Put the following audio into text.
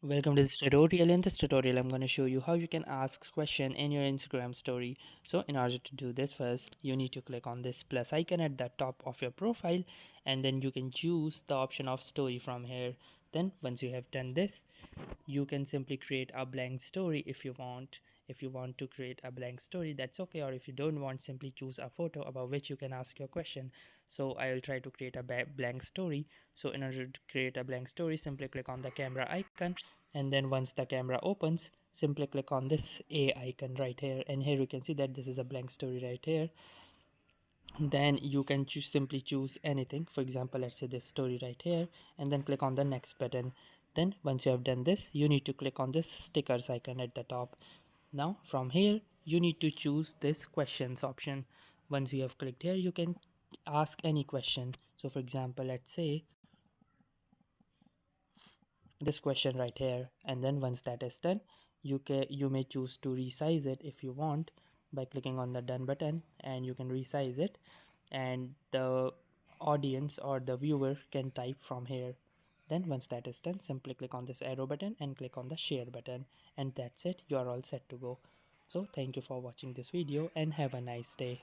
Welcome to this tutorial. In this tutorial, I'm going to show you how you can ask question in your Instagram story. So in order to do this, first you need to click on this plus icon at the top of your profile, and then you can choose the option of story from here. Then once you have done this, you can simply create a blank story if you want. If you want to create a blank story, that's okay, or if you don't want, simply choose a photo about which you can ask your question. So I will try to create a blank story. So in order to create a blank story, simply click on the camera icon, and then once the camera opens, simply click on this a icon right here, and here you can see that this is a blank story right here. Then you can simply choose anything, for example, let's say this story right here, and then click on the next button. Then once you have done this, you need to click on this stickers icon at the top. Now from here you need to choose this questions option. Once you have clicked here, you can ask any question. So for example, let's say this question right here, and then once that is done, you may choose to resize it if you want by clicking on the done button, and you can resize it, and the audience or the viewer can type from here. Then once that is done, simply click on this arrow button and click on the share button, and that's it, you are all set to go. So thank you for watching this video and have a nice day.